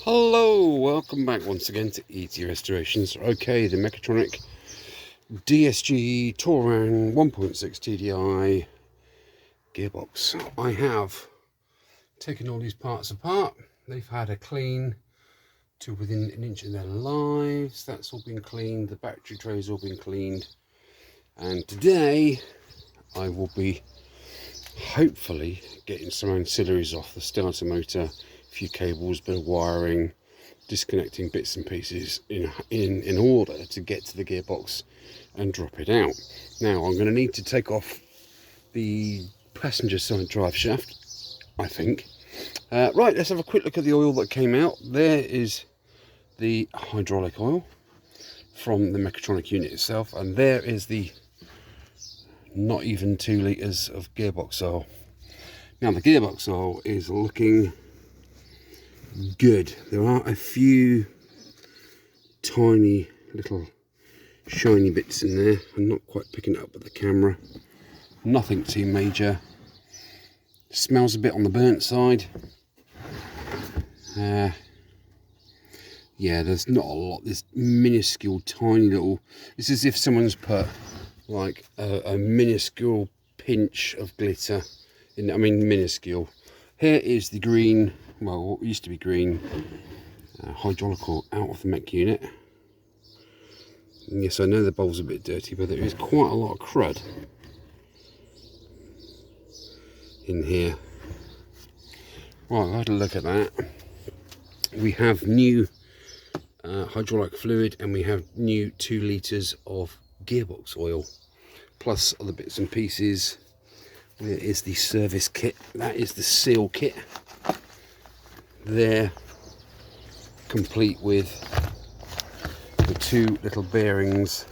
Hello, welcome back once again to Easy Restorations. Okay, the Mechatronic DSG Touran 1.6 TDI gearbox. I have taken all these parts apart. They've had a clean to within an inch of their lives. That's all been cleaned. The battery tray's all been cleaned. And today I will be hopefully getting some ancillaries off the starter motor, a few cables, bit of wiring, disconnecting bits and pieces in order to get to the gearbox and drop it out. Now I'm going to need to take off the passenger side drive shaft, I think. Right, let's have a quick look at the oil that came out. There is the hydraulic oil from the Mechatronic unit itself, and there is the not even 2 litres of gearbox oil. Now the gearbox oil is looking good. There are a few tiny little shiny bits in there. I'm not quite picking it up with the camera. Nothing too major. Smells a bit on the burnt side. Yeah, there's not a lot. This minuscule tiny little, it's as if someone's put like a minuscule pinch of glitter in, I mean minuscule. Here is the green, well, what used to be green hydraulic oil out of the mech unit. And yes, I know the bowl's a bit dirty, but there is quite a lot of crud in here. Right, I've had a look at that. We have new hydraulic fluid, and we have new 2 litres of gearbox oil, plus other bits and pieces. There is the service kit, that is the seal kit there, complete with the 2 little bearings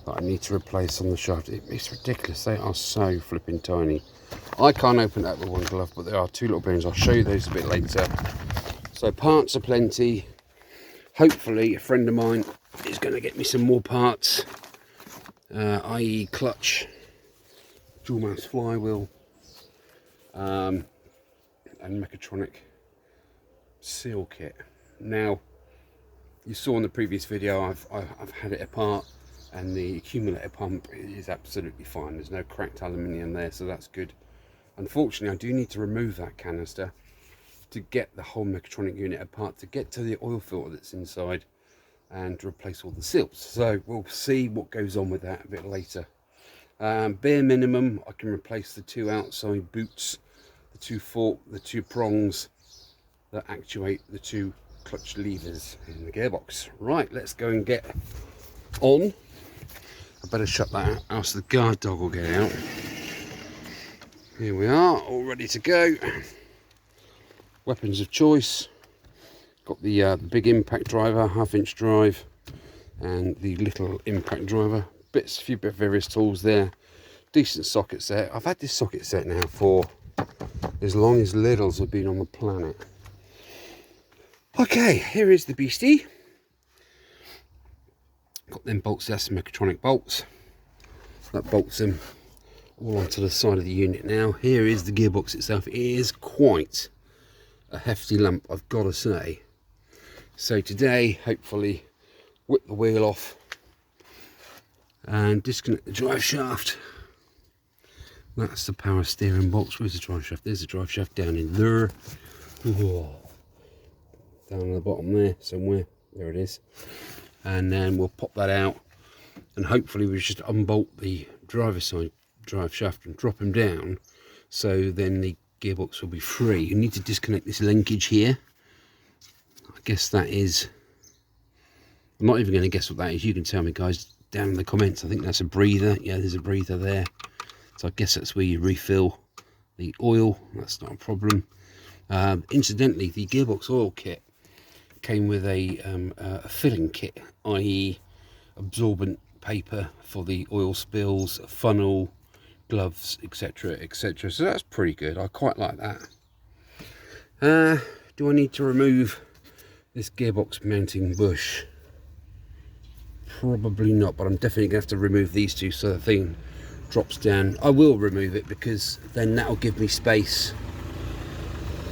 that I need to replace on the shaft. It's ridiculous, they are so flipping tiny. I can't open it up with one glove, but there are 2 little bearings. I'll show you those a bit later. So parts are plenty. Hopefully a friend of mine is going to get me some more parts, i.e. clutch, dual mouse flywheel, and Mechatronic seal kit. Now, you saw in the previous video I've had it apart, and the accumulator pump is absolutely fine. There's no cracked aluminium there, so that's good. Unfortunately, I do need to remove that canister to get the whole Mechatronic unit apart, to get to the oil filter that's inside, and to replace all the seals. So we'll see what goes on with that a bit later. Bare minimum, I can replace the 2 outside boots, the 2 fork, the 2 prongs that actuate the 2 clutch levers in the gearbox. Right, let's go and get on. I better shut that out, else the guard dog will get out. Here we are, all ready to go. Weapons of choice. Got the big impact driver, 1/2-inch drive, and the little impact driver. A few bit of various tools there. Decent socket set. I've had this socket set now for as long as Lidl's have been on the planet. Okay, here is the beastie. Got them bolts, that's the Mechatronic bolts. That bolts them all onto the side of the unit now. Here is the gearbox itself. It is quite a hefty lump, I've got to say. So today, hopefully, whip the wheel off and disconnect the drive shaft. That's the power steering box. Where's the drive shaft? There's the drive shaft down in there. Whoa. Down on the bottom there somewhere. There it is. And then we'll pop that out, and hopefully we just unbolt the driver's side drive shaft and drop them down, so then the gearbox will be free. You need to disconnect this linkage here. I guess that is, I'm not even going to guess what that is. You can tell me, guys, down in the comments. I think that's a breather. Yeah, there's a breather there. So I guess that's where you refill the oil. That's not a problem. Incidentally, the gearbox oil kit came with a filling kit, i.e. absorbent paper for the oil spills, a funnel, gloves, etc, etc. So that's pretty good. I quite like that. Do I need to remove this gearbox mounting bush? Probably not, but I'm definitely gonna have to remove these 2 so the thing drops down. I will remove it, because then that'll give me space,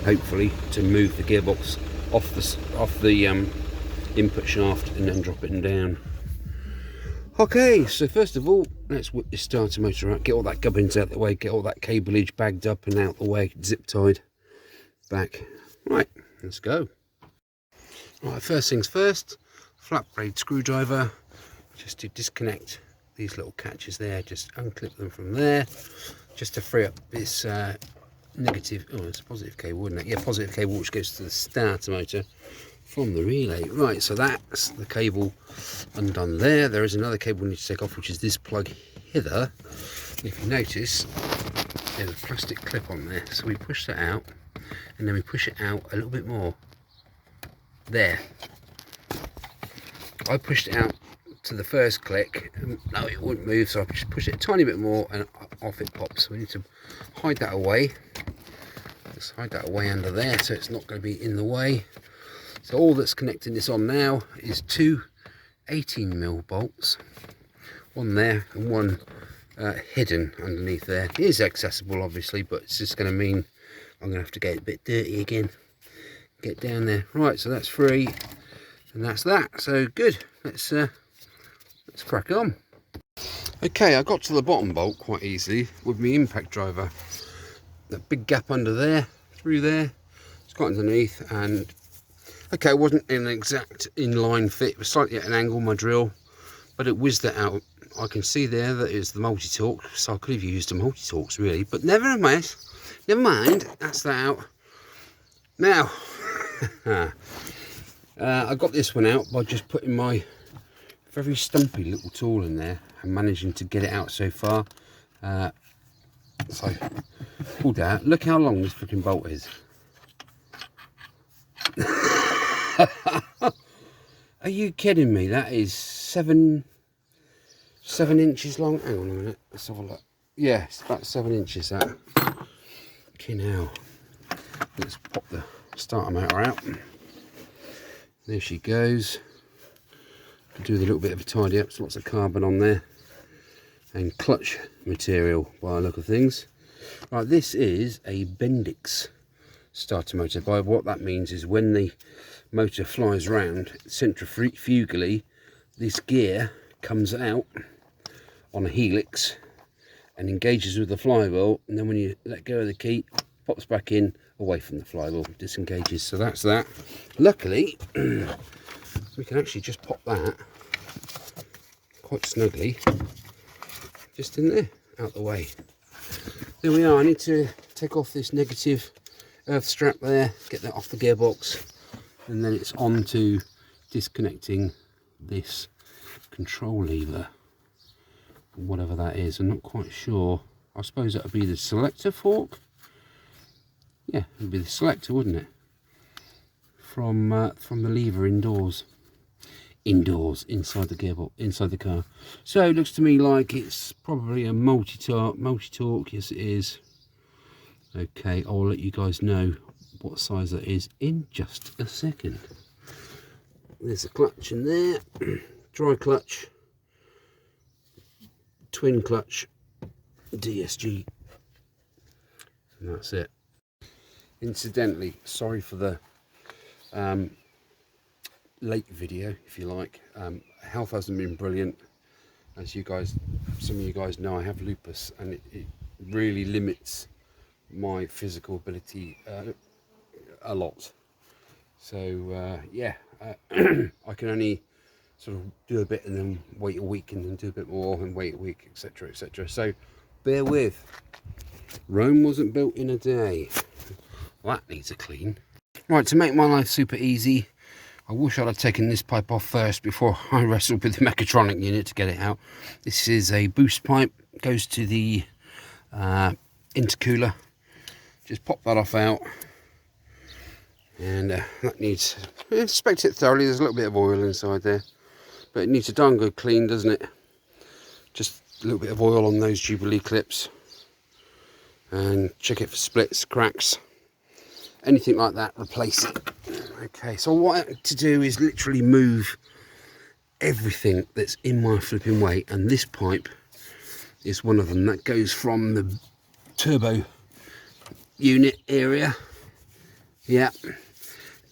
hopefully, to move the gearbox off the input shaft and then drop it down. Okay, so first of all, let's whip this starter motor out, get all that gubbins out the way, get all that cableage bagged up and out the way, zip tied back. Right, let's go. Right, first things first, flat blade screwdriver, just to disconnect these little catches there, just unclip them from there, just to free up this negative, oh, it's a positive cable, wouldn't it? Yeah, positive cable which goes to the starter motor from the relay. Right, so that's the cable undone there. There is another cable we need to take off, which is this plug hither. If you notice, there's a plastic clip on there, so we push that out and then we push it out a little bit more there. I pushed it out to the first click and no, it wouldn't move, so I just push it a tiny bit more and off it pops. So we need to hide that away. Let's hide that away under there so it's not going to be in the way. So all that's connecting this on now is two 18mm bolts, one there and one hidden underneath there. It is accessible obviously, but it's just going to mean I'm going to have to get a bit dirty again, get down there. Right, so that's free and that's that. So good, let's crack on. Okay, I got to the bottom bolt quite easily with my impact driver. That big gap under there, through there, it's got underneath, and okay, it wasn't an exact inline fit, it was slightly at an angle, my drill, but it whizzed it out. I can see there that it's the multi-torque, so I could have used the multi-torques really, but never mind, that's that out. Now, I got this one out by just putting my very stumpy little tool in there and managing to get it out so far. So pulled out. Look how long this freaking bolt is. Are you kidding me? That is 7 inches long. Hang on a minute, let's have a look. Yeah, it's about 7 inches that. Okay, now let's pop the starter motor out. There she goes. Do the little bit of a tidy up, so lots of carbon on there and clutch material by the look of things. Right, this is a Bendix starter motor. By what that means is when the motor flies round centrifugally, this gear comes out on a helix and engages with the flywheel, and then when you let go of the key, pops back in away from the flywheel, disengages. So that's that. Luckily we can actually just pop that quite snugly just in there, out the way. There we are. I need to take off this negative earth strap there, get that off the gearbox, and then it's on to disconnecting this control lever, whatever that is. I'm not quite sure. I suppose that would be the selector fork. Yeah, it would be the selector, wouldn't it? From the lever indoors, inside the gearbox, inside the car. So it looks to me like it's probably a multi-torque. Yes, it is. Okay, I'll let you guys know what size that is in just a second. There's a clutch in there, dry clutch, twin clutch, DSG, and that's it. Incidentally, sorry for the late video, if you like. Health hasn't been brilliant, as some of you guys know. I have lupus, and it really limits my physical ability a lot. So yeah, I can only sort of do a bit and then wait a week and then do a bit more and wait a week, etc, etc. So bear with. Rome wasn't built in a day. Well, that needs a clean. Right, to make my life super easy, I wish I'd have taken this pipe off first before I wrestled with the mechatronic unit to get it out. This is a boost pipe, goes to the intercooler. Just pop that off out, and that needs, inspect it thoroughly. There's a little bit of oil inside there, but it needs a darn good clean, doesn't it? Just a little bit of oil on those Jubilee clips, and check it for splits, cracks, anything like that, replace it. Okay, so what I have to do is literally move everything that's in my flipping way, and this pipe is one of them that goes from the turbo unit area, yeah,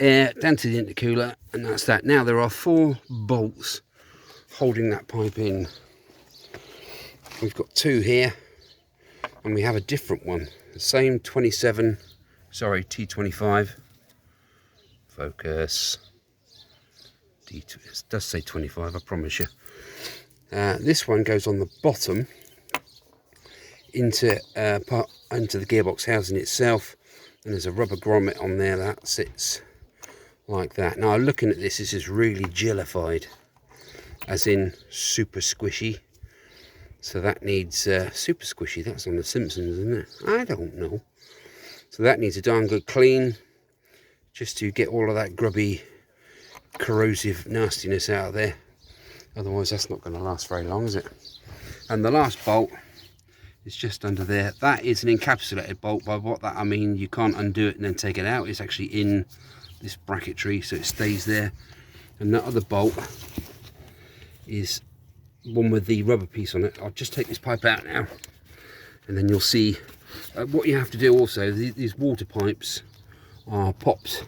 air down to the intercooler, and that's that. Now there are 4 bolts holding that pipe in. We've got 2 here, and we have a different one, the same T25. Focus. It does say 25, I promise you. This one goes on the bottom into the gearbox housing itself, and there's a rubber grommet on there that sits like that. Now looking at this, this is really jellified, as in super squishy. So that needs super squishy. That's on The Simpsons, isn't it? I don't know. So that needs a darn good clean, just to get all of that grubby, corrosive nastiness out of there. Otherwise that's not going to last very long, is it? And the last bolt is just under there. That is an encapsulated bolt. By what that I mean, you can't undo it and then take it out. It's actually in this bracketry, so it stays there. And that other bolt is one with the rubber piece on it. I'll just take this pipe out now, and then you'll see what you have to do also. These water pipes are popped.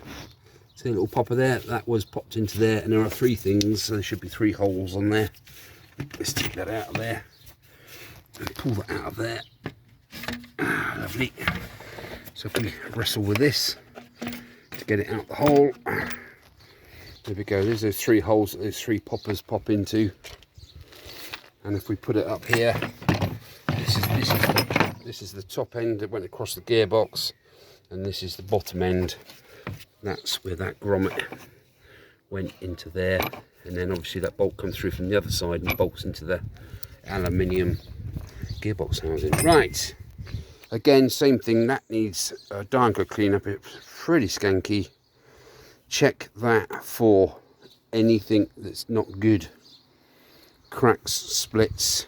See a little popper there? That was popped into there, and there are 3 things, so there should be 3 holes on there. Let's take that out of there and pull that out of there. Lovely. So if we wrestle with this to get it out the hole, there we go. There's those 3 holes that those 3 poppers pop into. And if we put it up here, this is the top end that went across the gearbox, and this is the bottom end. That's where that grommet went into there, and then obviously that bolt comes through from the other side and bolts into the aluminium gearbox housing. Right, again, same thing. That needs a darn good cleanup. It's pretty skanky. Check that for anything that's not good. Cracks, splits,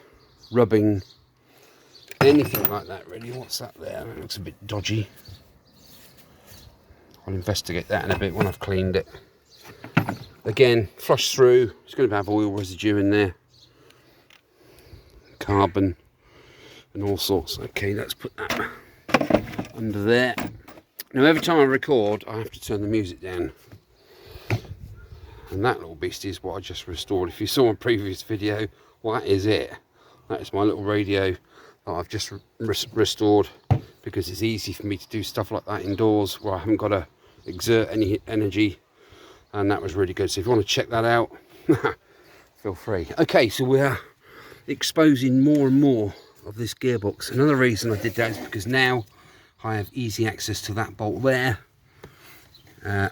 rubbing, anything like that really. What's that there? That looks a bit dodgy. I'll investigate that in a bit when I've cleaned it. Again, flush through. It's going to have oil residue in there, carbon and all sorts. Okay, let's put that under there. Now every time I record I have to turn the music down, and that little beastie is what I just restored. If you saw my previous video, well, that is it. That is my little radio that I've just restored, because it's easy for me to do stuff like that indoors where I haven't got to exert any energy, and that was really good. So if you want to check that out, feel free. Okay, so we're exposing more and more of this gearbox. Another reason I did that is because now I have easy access to that bolt there.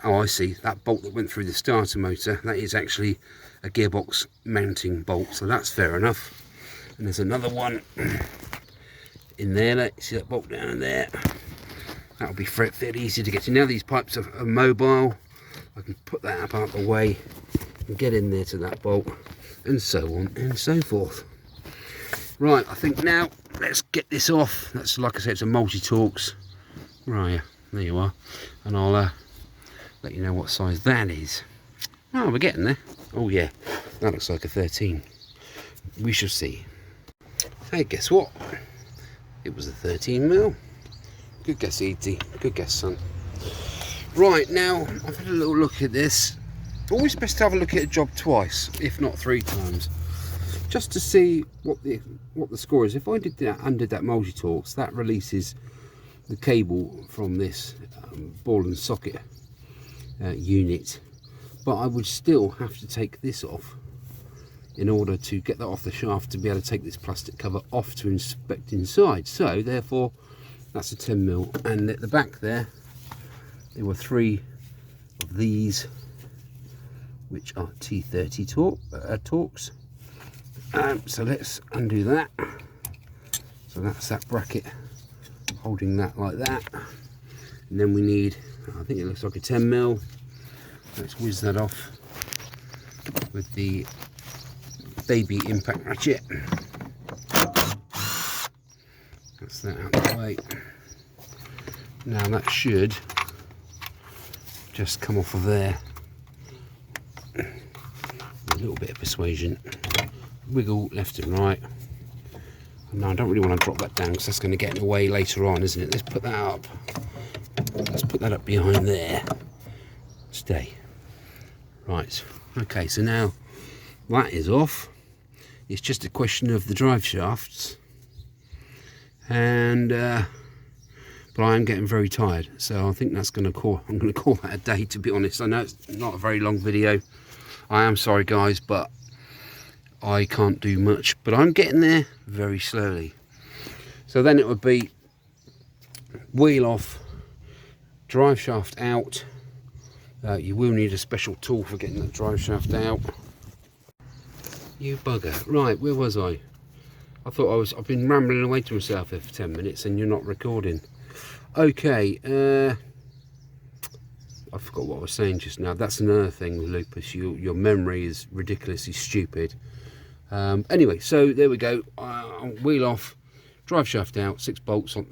Oh, I see, that bolt that went through the starter motor, that is actually a gearbox mounting bolt, so that's fair enough. And there's another one in there. Look, see that bolt down there? That'll be fairly easy to get to. Now these pipes are mobile, I can put that up out the way and get in there to that bolt, and so on and so forth. Right, I think now let's get this off. That's, like I said, it's a multi-Torx. Right, there you are, and I'll let you know what size that is. Oh, we're getting there. Oh yeah, that looks like a 13. We shall see. Hey, guess what? It was a 13mm. Good guess, E.T. Good guess, son. Right, now I've had a little look at this. Always best to have a look at a job twice, if not 3 times, just to see what the score is. If I did that undid that multi-Torx, that releases the cable from this ball and socket unit, but I would still have to take this off in order to get that off the shaft, to be able to take this plastic cover off to inspect inside. So therefore that's a 10mm, and at the back there were 3 of these, which are T30 Torx. So let's undo that. So that's that bracket holding that like that, and then we need, I think it looks like a 10mm. Let's whiz that off with the baby impact ratchet. That's that out of the way. Now that should just come off of there. A little bit of persuasion. Wiggle left and right. No, I don't really want to drop that down because that's going to get in the way later on, isn't it? Let's put that up. Let's put that up behind there. stay. Right, okay, so now that is off. It's just a question of the drive shafts, and but I am getting very tired, so I think that's I'm going to call that a day, to be honest. I know it's not a very long video. I am sorry guys, but I can't do much, but I'm getting there very slowly. So then it would be wheel off, drive shaft out. You will need a special tool for getting that drive shaft out. You bugger. Right, where was I? I thought I've been rambling away to myself here for 10 minutes and you're not recording. Okay, I forgot what I was saying just now. That's another thing with lupus. Your memory is ridiculously stupid. Anyway, so there we go. Wheel off, drive shaft out, 6 bolts on,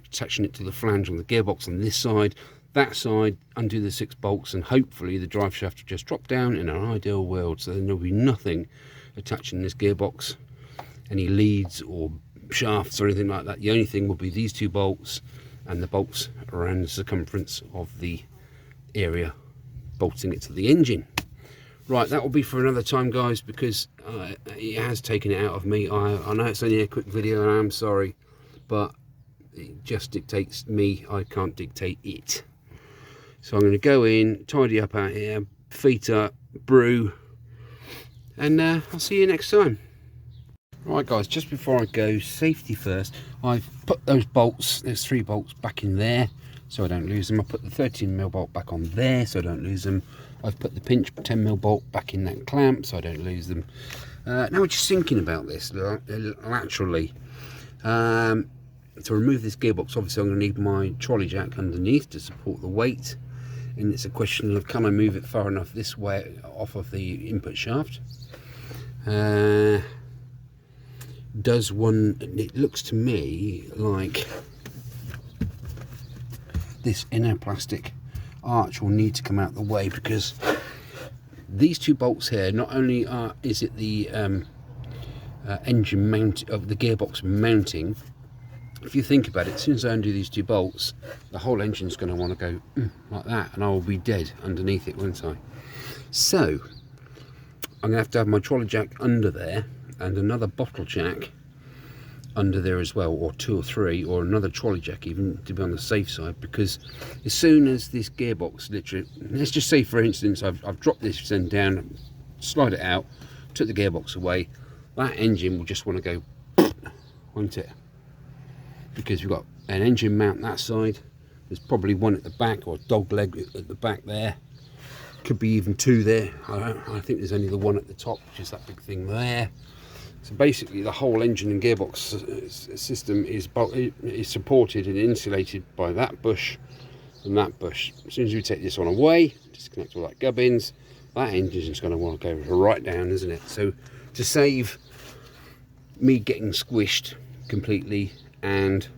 attaching it to the flange on the gearbox on this side. That side, undo the 6 bolts, and hopefully the drive shaft will just drop down in an ideal world. So then there'll be nothing attaching this gearbox, any leads or shafts or anything like that. The only thing will be these 2 bolts and the bolts around the circumference of the area bolting it to the engine. Right, that will be for another time guys, because it has taken it out of me. I know it's only a quick video and I'm sorry, but it just dictates me. I can't dictate it. So I'm going to go in, tidy up out here, feet up, brew, and I'll see you next time. Right guys, just before I go, safety first. I've put those bolts, there's 3 bolts back in there so I don't lose them. I put the 13mm bolt back on there so I don't lose them. I've put the pinch 10mm bolt back in that clamp so I don't lose them. Now we're just thinking about this laterally. To remove this gearbox, obviously I'm going to need my trolley jack underneath to support the weight, and it's a question of, can I move it far enough this way off of the input shaft? Does one, it looks to me like this inner plastic arch will need to come out the way, because these 2 bolts here, not only is it the engine mount of the gearbox mounting. If you think about it, as soon as I undo these 2 bolts, the whole engine's going to want to go like that, and I will be dead underneath it, won't I? So I'm going to have my trolley jack under there and another bottle jack under there as well, or 2 or 3, or another trolley jack even, to be on the safe side, because as soon as this gearbox, literally, let's just say for instance I've dropped this end down, slide it out, took the gearbox away, that engine will just want to go, won't it? Because we've got an engine mount that side, there's probably one at the back, or a dog leg at the back there, could be even 2 there. I think there's only the one at the top, which is that big thing there. So basically the whole engine and gearbox system is supported and insulated by that bush and that bush. As soon as you take this one away, disconnect all that gubbins, that engine's going to want to go right down, isn't it? So to save me getting squished completely and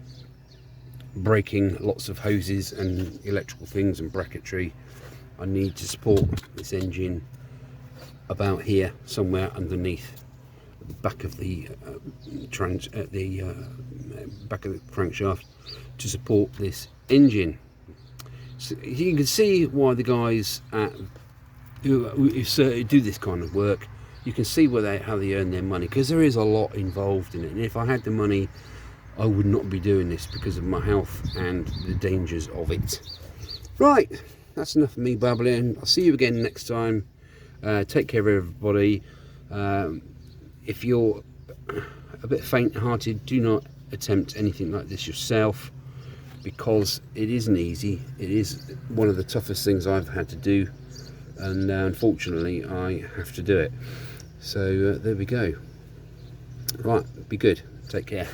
breaking lots of hoses and electrical things and bracketry, I need to support this engine about here somewhere underneath the back of the back of the crankshaft to support this engine. So you can see why the guys who do this kind of work, you can see how they earn their money, because there is a lot involved in it. And if I had the money, I would not be doing this because of my health and the dangers of it. Right, that's enough of me babbling. I'll see you again next time. Take care of everybody. If you're a bit faint-hearted, do not attempt anything like this yourself, because it isn't easy. It is one of the toughest things I've had to do, and unfortunately I have to do it. So there we go. Right, be good. Take care.